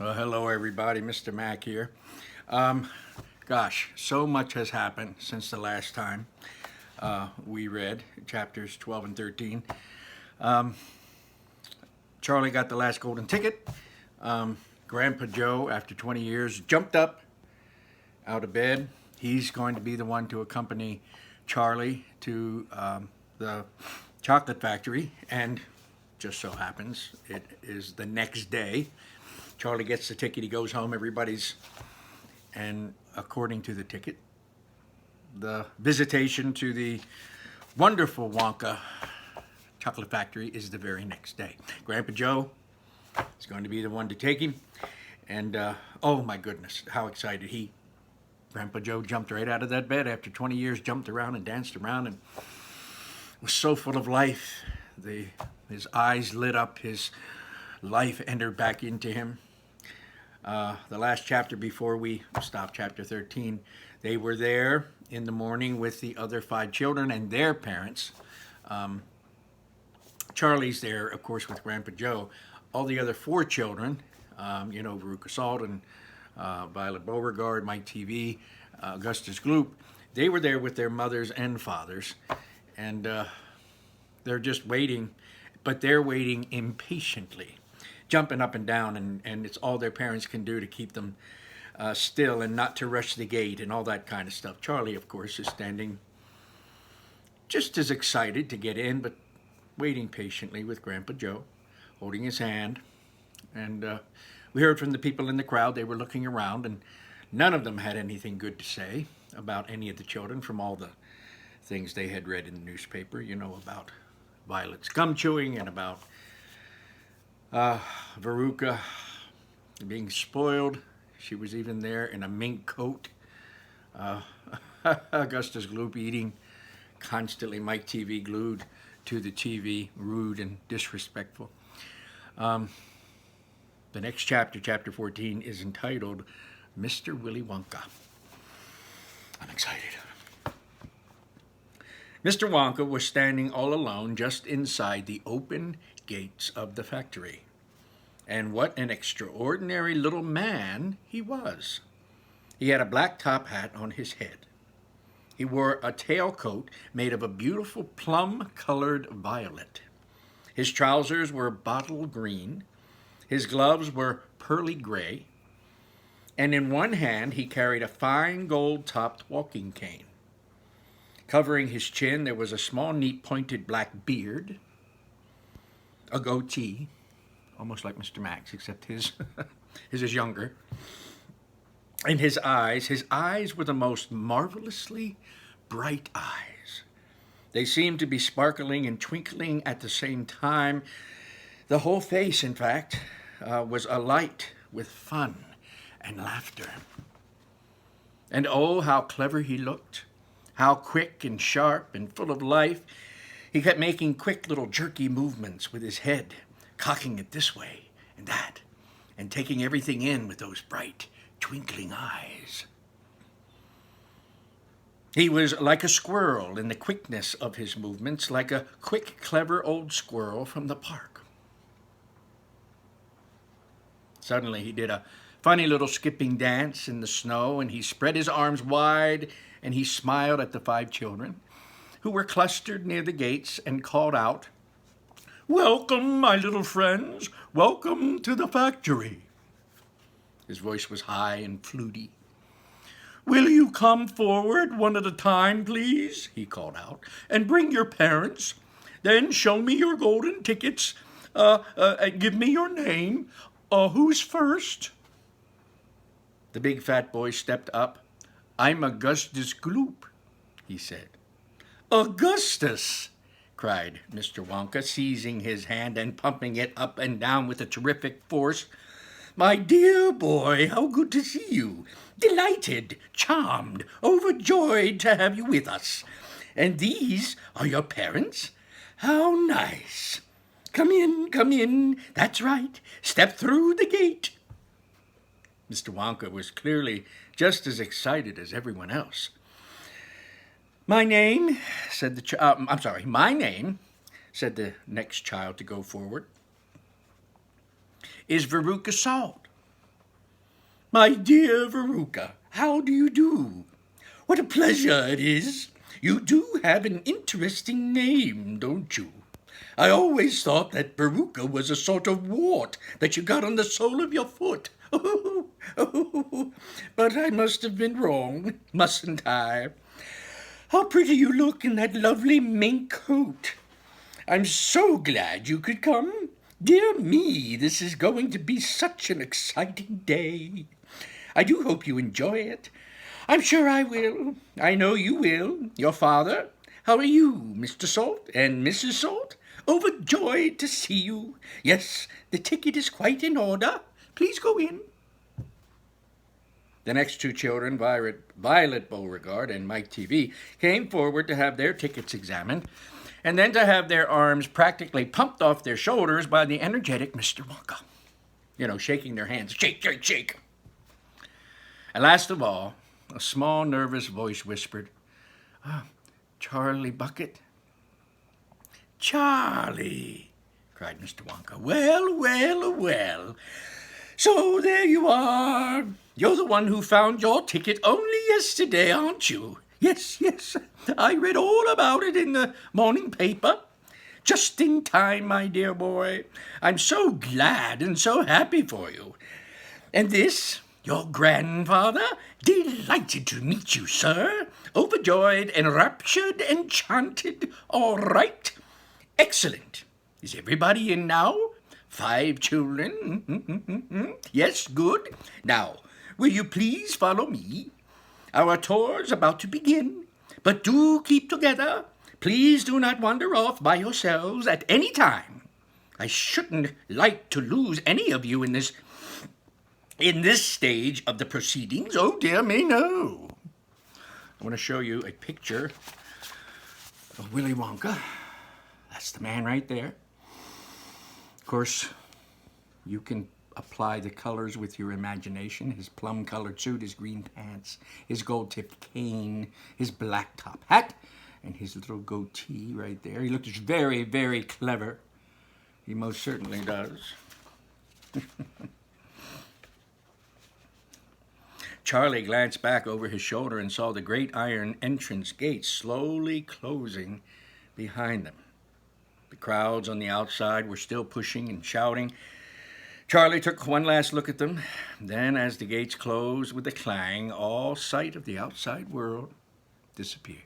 Well, hello everybody, Mr. Mack here. Um, Gosh, so much has happened since the last time we read chapters 12 and 13. Charlie got the last golden ticket. Grandpa Joe, after 20 years, jumped up out of bed. He's going to be the one to accompany Charlie to the chocolate factory, and just so happens it is the next day. Charlie gets the ticket, he goes home, and according to the ticket, the visitation to the wonderful Wonka chocolate factory is the very next day. Grandpa Joe is going to be the one to take him, and oh my goodness, how excited Grandpa Joe jumped right out of that bed after 20 years, jumped around and danced around and was so full of life. His eyes lit up, his life entered back into him. The last chapter before we stopped, chapter 13, they were there in the morning with the other 5 children and their parents. Charlie's there, of course, with Grandpa Joe. All the other 4 children, Veruca Salt and Violet Beauregard, Mike TV, Augustus Gloop, they were there with their mothers and fathers. And they're just waiting, but they're waiting impatiently, jumping up and down, and it's all their parents can do to keep them still and not to rush the gate and all that kind of stuff. Charlie, of course, is standing just as excited to get in, but waiting patiently with Grandpa Joe, holding his hand. And we heard from the people in the crowd. They were looking around, and none of them had anything good to say about any of the children from all the things they had read in the newspaper, about Violet's gum chewing and about Veruca being spoiled. She was even there in a mink coat. Augustus Gloop eating constantly, Mike TV glued to the TV, rude and disrespectful. The next chapter, chapter 14, is entitled Mr. Willy Wonka. I'm excited. Mr. Wonka was standing all alone just inside the open gates of the factory. And what an extraordinary little man he was. He had a black top hat on his head. He wore a tailcoat made of a beautiful plum-colored violet. His trousers were bottle green. His gloves were pearly gray. And in one hand he carried a fine gold-topped walking cane. Covering his chin there was a small, neat, pointed black beard, a goatee, almost like Mr. Max, except his is younger. And his eyes were the most marvelously bright eyes. They seemed to be sparkling and twinkling at the same time. The whole face, in fact, was alight with fun and laughter. And oh, how clever he looked, how quick and sharp and full of life. He kept making quick little jerky movements with his head, cocking it this way and that, and taking everything in with those bright, twinkling eyes. He was like a squirrel in the quickness of his movements, like a quick, clever old squirrel from the park. Suddenly he did a funny little skipping dance in the snow, and he spread his arms wide, and he smiled at the 5 children, who were clustered near the gates, and called out, "Welcome, my little friends. Welcome to the factory." His voice was high and fluty. "Will you come forward one at a time, please?" he called out, "and bring your parents. Then show me your golden tickets. Give me your name. Who's first?" The big fat boy stepped up. "I'm Augustus Gloop," he said. "Augustus!" cried Mr. Wonka, seizing his hand and pumping it up and down with a terrific force. "My dear boy, how good to see you. Delighted, charmed, overjoyed to have you with us. And these are your parents? How nice. Come in, come in. That's right. Step through the gate." Mr. Wonka was clearly just as excited as everyone else. My name," said the next child to go forward, "is Veruca Salt. My dear Veruca, how do you do? What a pleasure it is. You do have an interesting name, don't you? I always thought that Veruca was a sort of wart that you got on the sole of your foot. Oh, but I must have been wrong, mustn't I? How pretty you look in that lovely mink coat. I'm so glad you could come. Dear me, this is going to be such an exciting day. I do hope you enjoy it. I'm sure I will. I know you will. Your father? How are you, Mr. Salt and Mrs. Salt? Overjoyed to see you. Yes, the ticket is quite in order. Please go in. The next two children, Violet Beauregard and Mike TV, came forward to have their tickets examined, and then to have their arms practically pumped off their shoulders by the energetic Mr. Wonka. Shaking their hands. Shake, shake, shake. And last of all, a small, nervous voice whispered, Charlie Bucket? Charlie, cried Mr. Wonka. Well, well, well. So there you are. You're the one who found your ticket only yesterday, aren't you? Yes, yes. I read all about it in the morning paper. Just in time, my dear boy. I'm so glad and so happy for you. And this, your grandfather? Delighted to meet you, sir. Overjoyed, enraptured, enchanted. All right. Excellent. Is everybody in now? 5 children? Yes, good. Now, will you please follow me? Our tour's about to begin, but do keep together. Please do not wander off by yourselves at any time. I shouldn't like to lose any of you in this stage of the proceedings. Oh, dear me, no. I want to show you a picture of Willy Wonka. That's the man right there. Of course, you can apply the colors with your imagination. His plum-colored suit, his green pants, his gold-tipped cane, his black top hat, and his little goatee right there. He looks very, very clever. He most certainly does. Charlie glanced back over his shoulder and saw the great iron entrance gates slowly closing behind them. The crowds on the outside were still pushing and shouting. Charlie took one last look at them. Then, as the gates closed with a clang, all sight of the outside world disappeared.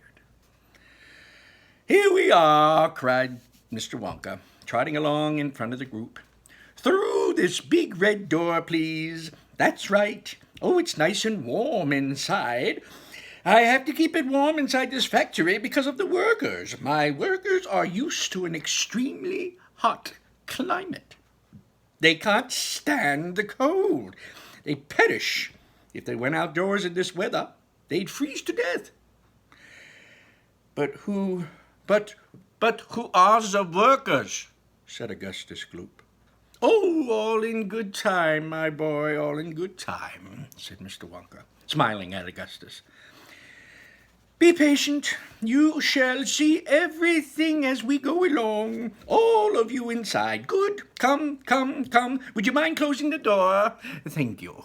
Here we are, cried Mr. Wonka, trotting along in front of the group. Through this big red door, please. That's right. Oh, it's nice and warm inside. I have to keep it warm inside this factory because of the workers. My workers are used to an extremely hot climate. They can't stand the cold. They'd perish if they went outdoors in this weather. They'd freeze to death. But who are the workers? Said Augustus Gloop. Oh, all in good time, my boy, all in good time, said Mr. Wonka, smiling at Augustus. Be patient. You shall see everything as we go along. All of you inside. Good. Come. Would you mind closing the door? Thank you.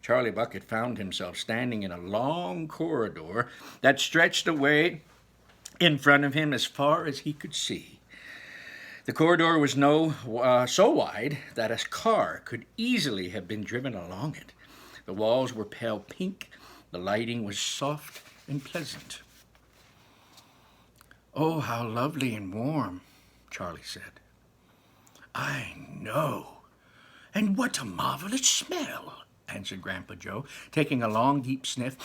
Charlie Bucket found himself standing in a long corridor that stretched away in front of him as far as he could see. The corridor was so wide that a car could easily have been driven along it. The walls were pale pink. The lighting was soft and pleasant. Oh, how lovely and warm, Charlie said. I know. And what a marvelous smell, answered Grandpa Joe, taking a long, deep sniff.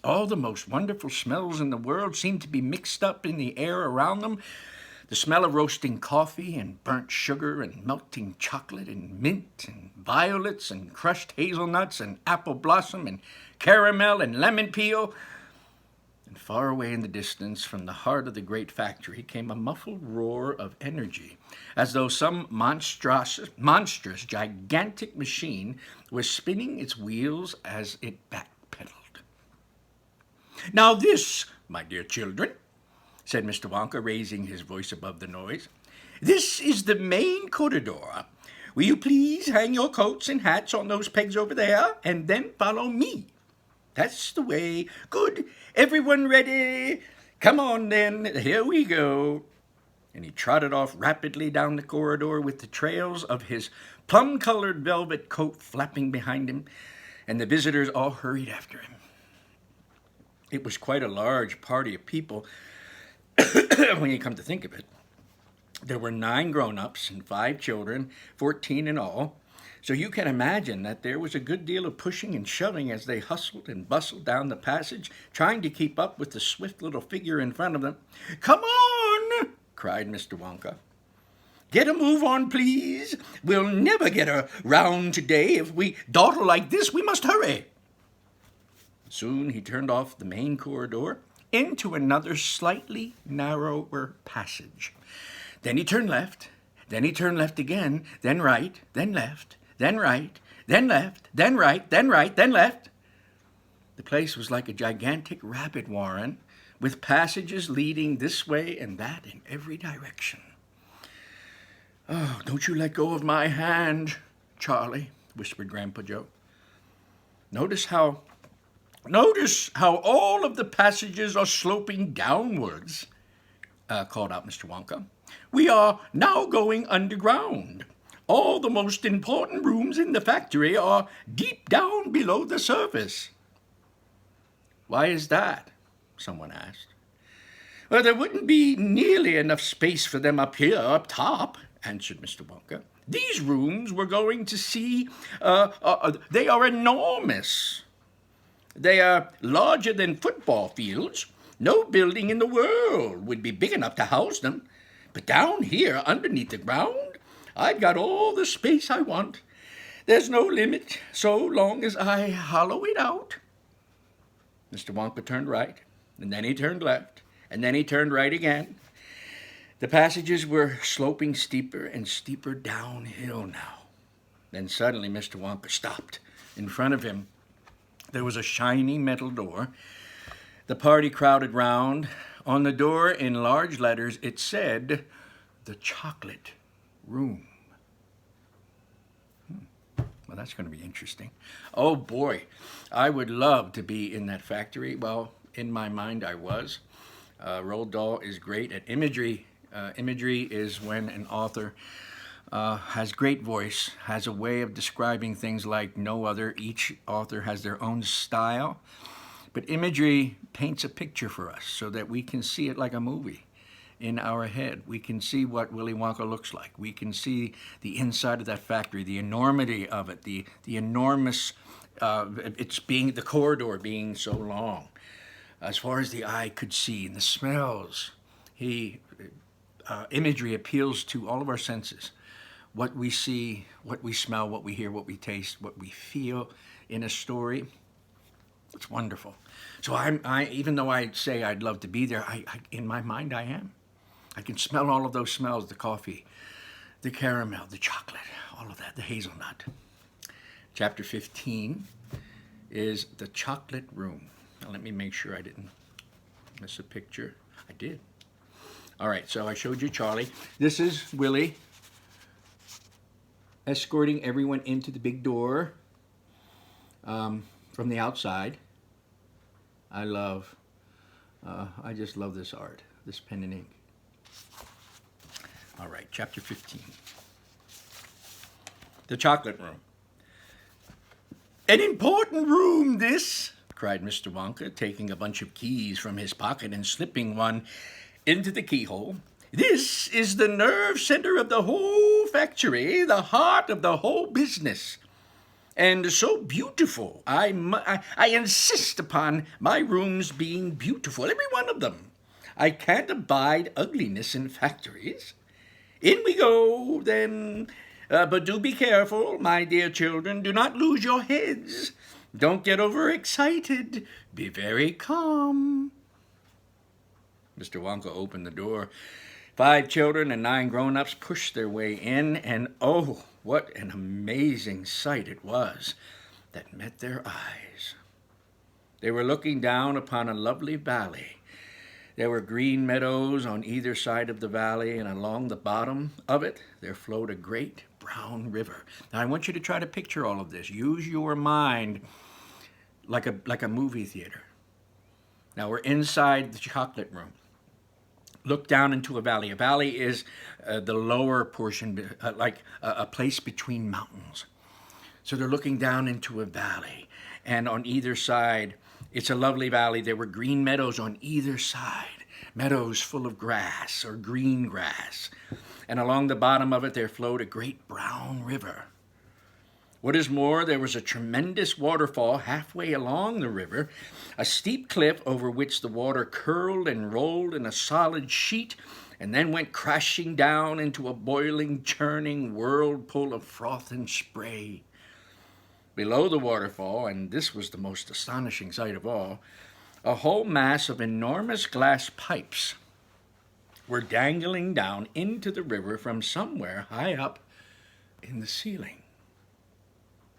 All the most wonderful smells in the world seemed to be mixed up in the air around them. The smell of roasting coffee and burnt sugar and melting chocolate and mint and violets and crushed hazelnuts and apple blossom and caramel and lemon peel. And far away in the distance, from the heart of the great factory, came a muffled roar of energy, as though some monstrous, gigantic machine was spinning its wheels as it backpedaled. Now this, my dear children, said Mr. Wonka, raising his voice above the noise, this is the main corridor. Will you please hang your coats and hats on those pegs over there, and then follow me? That's the way. Good. Everyone ready? Come on, then. Here we go." And he trotted off rapidly down the corridor with the trails of his plum-colored velvet coat flapping behind him, and the visitors all hurried after him. It was quite a large party of people when you come to think of it. There were 9 grown-ups and 5 children, 14 in all. So you can imagine that there was a good deal of pushing and shoving as they hustled and bustled down the passage, trying to keep up with the swift little figure in front of them. "Come on!" cried Mr. Wonka. "Get a move on, please. We'll never get around today. If we dawdle like this, we must hurry." Soon he turned off the main corridor into another slightly narrower passage. Then he turned left, then he turned left again, then right, then left, then right, then left, then right, then right, then left. The place was like a gigantic rabbit warren, with passages leading this way and that in every direction. "Oh, don't you let go of my hand, Charlie," whispered Grandpa Joe. Notice how all of the passages are sloping downwards," called out Mr. Wonka. "We are now going underground. All the most important rooms in the factory are deep down below the surface." "Why is that?" someone asked. "Well, there wouldn't be nearly enough space for them up here, up top," answered Mr. Wonka. "These rooms we're going to see, they are enormous. They are larger than football fields. No building in the world would be big enough to house them. But down here, underneath the ground, I've got all the space I want. There's no limit so long as I hollow it out." Mr. Wonka turned right, and then he turned left, and then he turned right again. The passages were sloping steeper and steeper downhill now. Then suddenly Mr. Wonka stopped. In front of him, there was a shiny metal door. The party crowded round. On the door, in large letters, it said, "The Chocolate Room." Well, that's going to be interesting. Oh, boy, I would love to be in that factory. Well, in my mind, I was. Roald Dahl is great at imagery. Imagery is when an author has great voice, has a way of describing things like no other. Each author has their own style. But imagery paints a picture for us so that we can see it like a movie in our head. We can see what Willy Wonka looks like. We can see the inside of that factory, the enormity of it, the enormous, the corridor being so long, as far as the eye could see, and the smells. Imagery appeals to all of our senses. What we see, what we smell, what we hear, what we taste, what we feel in a story. It's wonderful. So I even though I say I'd love to be there, in my mind I am. I can smell all of those smells, the coffee, the caramel, the chocolate, all of that, the hazelnut. Chapter 15 is The Chocolate Room. Now let me make sure I didn't miss a picture. I did. All right, so I showed you Charlie. This is Willie escorting everyone into the big door from the outside. I just love this art, this pen and ink. All right, chapter 15. The Chocolate Room. "An important room, this," cried Mr. Wonka, taking a bunch of keys from his pocket and slipping one into the keyhole. "This is the nerve center of the whole factory, the heart of the whole business. And so beautiful. I insist upon my rooms being beautiful, every one of them. I can't abide ugliness in factories. In we go, then. But do be careful, my dear children. Do not lose your heads. Don't get overexcited. Be very calm." Mr. Wonka opened the door. 5 children and 9 grown-ups pushed their way in, and oh, what an amazing sight it was that met their eyes. They were looking down upon a lovely valley. There were green meadows on either side of the valley, and along the bottom of it, there flowed a great brown river. Now, I want you to try to picture all of this. Use your mind like a movie theater. Now, we're inside the chocolate room. Look down into a valley. A valley is the lower portion, like a place between mountains. So they're looking down into a valley, and on either side, it's a lovely valley. There were green meadows on either side, meadows full of grass or green grass. And along the bottom of it, there flowed a great brown river. What is more, there was a tremendous waterfall halfway along the river, a steep cliff over which the water curled and rolled in a solid sheet, and then went crashing down into a boiling, churning whirlpool of froth and spray. Below the waterfall, and this was the most astonishing sight of all, a whole mass of enormous glass pipes were dangling down into the river from somewhere high up in the ceiling.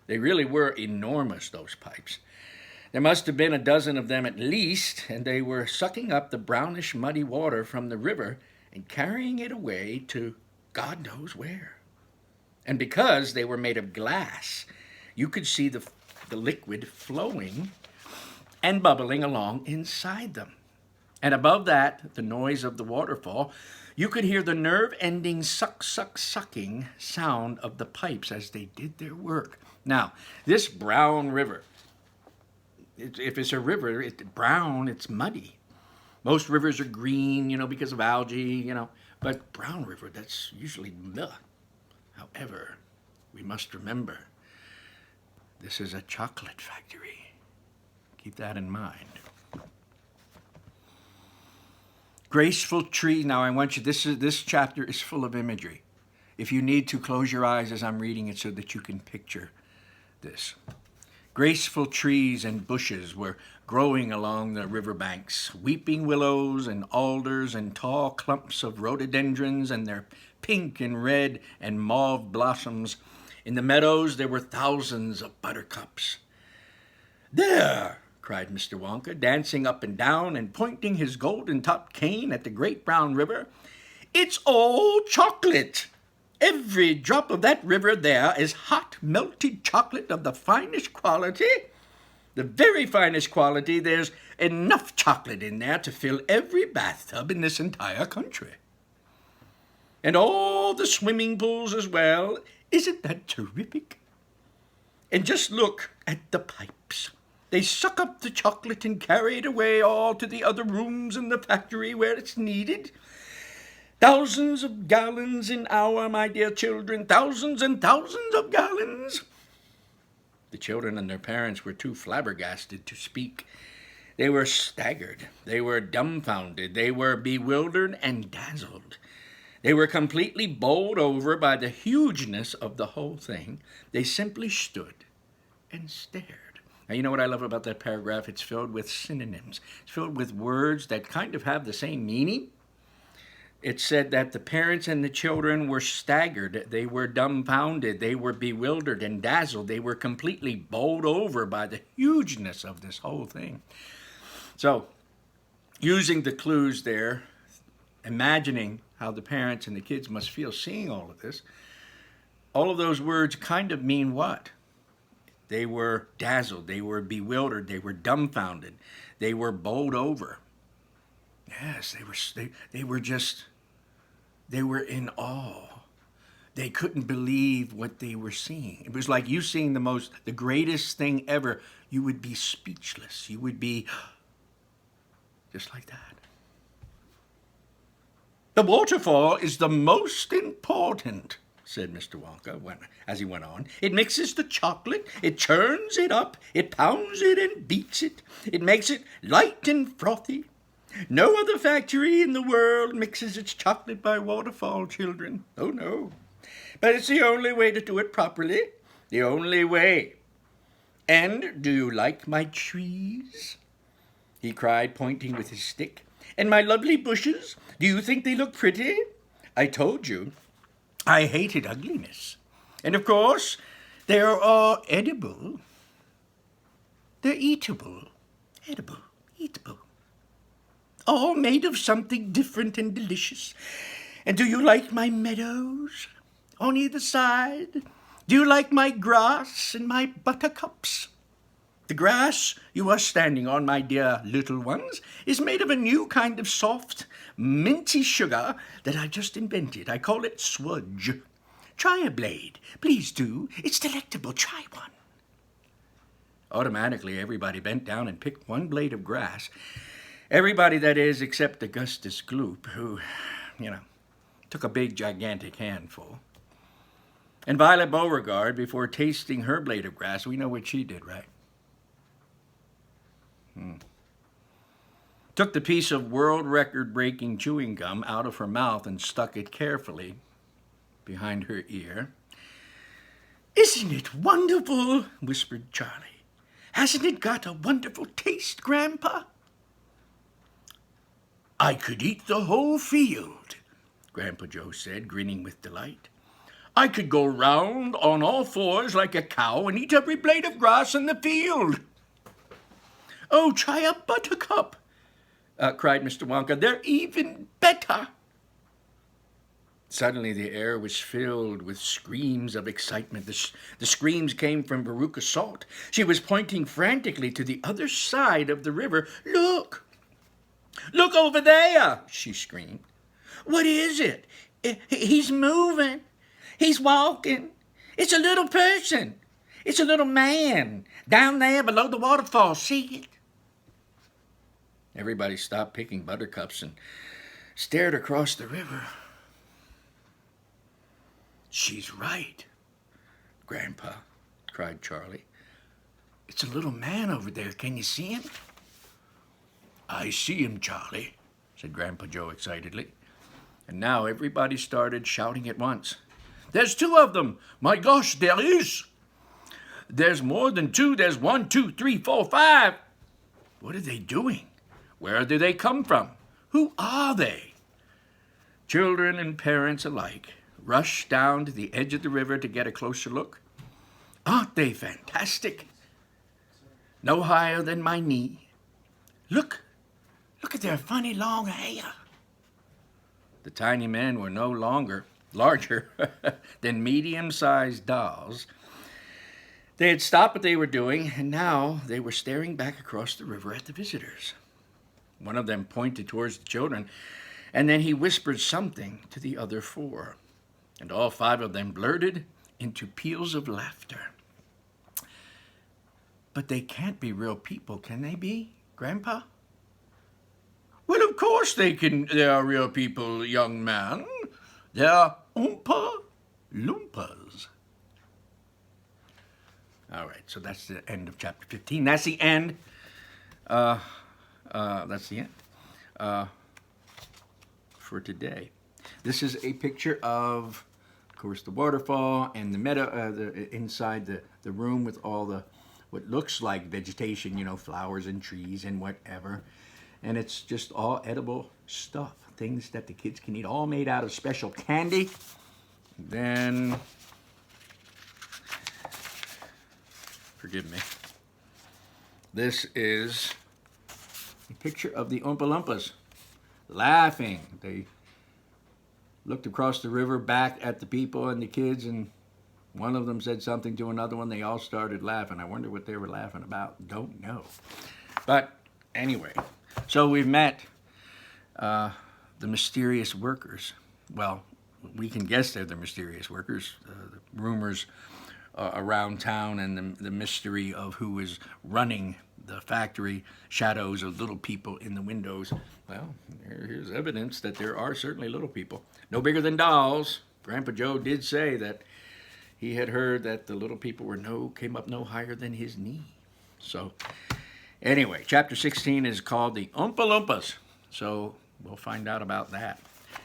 They really were enormous, those pipes. There must have been a dozen of them at least, and they were sucking up the brownish, muddy water from the river and carrying it away to God knows where. And because they were made of glass, you could see the liquid flowing and bubbling along inside them. And above that, the noise of the waterfall, you could hear the nerve-ending sucking sound of the pipes as they did their work. Now, this brown river, if it's a river, it's brown, it's muddy. Most rivers are green, because of algae, but brown river, that's usually mud. However, we must remember, this is a chocolate factory. Keep that in mind. Graceful tree. Now I want you, this chapter is full of imagery. If you need to, close your eyes as I'm reading it so that you can picture this. Graceful trees and bushes were growing along the riverbanks, weeping willows and alders and tall clumps of rhododendrons and their pink and red and mauve blossoms. In the meadows there were thousands of buttercups. There! Cried Mr. Wonka, dancing up and down and pointing his golden-topped cane at the great brown river. It's all chocolate! Every drop of that river there is hot, melted chocolate of the finest quality. The very finest quality. There's enough chocolate in there to fill every bathtub in this entire country. And all the swimming pools as well. Isn't that terrific? And just look at the pipes. They suck up the chocolate and carry it away all to the other rooms in the factory where it's needed. Thousands of gallons an hour, my dear children, thousands and thousands of gallons. The children and their parents were too flabbergasted to speak. They were staggered. They were dumbfounded. They were bewildered and dazzled. They were completely bowled over by the hugeness of the whole thing. They simply stood and stared. Now, you know what I love about that paragraph? It's filled with synonyms. It's filled with words that kind of have the same meaning. It said that the parents and the children were staggered. They were dumbfounded. They were bewildered and dazzled. They were completely bowled over by the hugeness of this whole thing. So, using the clues there, imagining how the parents and the kids must feel seeing all of this, all of those words kind of mean what? They were dazzled, they were bewildered, they were dumbfounded, they were bowled over. Yes, they were in awe. They couldn't believe what they were seeing. It was like you seeing the greatest thing ever. You would be speechless. You would be just like that. The waterfall is the most important, said Mr. Wonka as he went on. It mixes the chocolate, it churns it up, it pounds it and beats it. It makes it light and frothy. No other factory in the world mixes its chocolate by waterfall, children. Oh, no. But it's the only way to do it properly. The only way. And do you like my trees? He cried, pointing with his stick. And my lovely bushes? Do you think they look pretty? I told you I hated ugliness. And of course, they are all edible. They're eatable. Edible. Eatable. all made of something different and delicious. And do you like my meadows on either side? Do you like my grass and my buttercups? The grass you are standing on, my dear little ones, is made of a new kind of soft, minty sugar that I just invented. I call it swudge. Try a blade. Please do. It's delectable. Try one. Automatically, everybody bent down and picked one blade of grass. Everybody, that is, except Augustus Gloop, who, took a big, gigantic handful. And Violet Beauregard, before tasting her blade of grass, we know what she did, right? Took the piece of world record-breaking chewing gum out of her mouth and stuck it carefully behind her ear. "Isn't it wonderful?" whispered Charlie. "Hasn't it got a wonderful taste, Grandpa?" "I could eat the whole field," Grandpa Joe said, grinning with delight. "I could go round on all fours like a cow and eat every blade of grass in the field." "Oh, try a buttercup," cried Mr. Wonka. "They're even better." Suddenly the air was filled with screams of excitement. The screams came from Veruca Salt. She was pointing frantically to the other side of the river. "Look! Look over there!" she screamed. "What is it? He's moving. He's walking. It's a little person. It's a little man down there below the waterfall. See it?" Everybody stopped picking buttercups and stared across the river. "She's right, Grandpa," cried Charlie. "It's a little man over there. Can you see him?" "I see him, Charlie," said Grandpa Joe excitedly. And now everybody started shouting at once. "There's two of them! My gosh, there is! There's more than two. There's 1, 2, 3, 4, 5. What are they doing? Where do they come from? Who are they?" Children and parents alike rushed down to the edge of the river to get a closer look. "Aren't they fantastic? No higher than my knee. Look at their funny long hair." The tiny men were no longer larger than medium-sized dolls. They had stopped what they were doing, and now they were staring back across the river at the visitors. One of them pointed towards the children, and then he whispered something to the other 4. And all 5 of them blurted into peals of laughter. "But they can't be real people, can they be, Grandpa?" "Well, of course they are real people, young man. They're Oompa Loompas." All right, so that's the end of chapter 15. That's the end. That's the end for today. This is a picture of course, the waterfall and the meadow inside the room with all the what looks like vegetation, flowers and trees and whatever. And it's just all edible stuff, things that the kids can eat, all made out of special candy. Then, forgive me, this is a picture of the Oompa Loompas laughing. They looked across the river back at the people and the kids, and one of them said something to another one. They all started laughing. I wonder what they were laughing about. Don't know. But anyway, so we've met the mysterious workers. Well, we can guess they're the mysterious workers. The rumors around town and the mystery of who is running the factory, shadows of little people in the windows. Well, here's evidence that there are certainly little people. No bigger than dolls. Grandpa Joe did say that he had heard that the little people came up no higher than his knee. So, anyway, chapter 16 is called the Oompa Loompas. So, we'll find out about that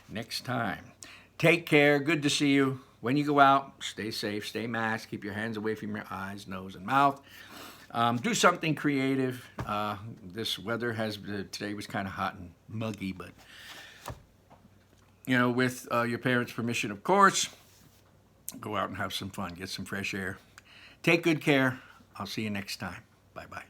next time. Take care. Good to see you. When you go out, stay safe, stay masked, keep your hands away from your eyes, nose, and mouth. Do something creative. This weather today was kind of hot and muggy, but, with your parents' permission, of course, go out and have some fun, get some fresh air. Take good care. I'll see you next time. Bye-bye.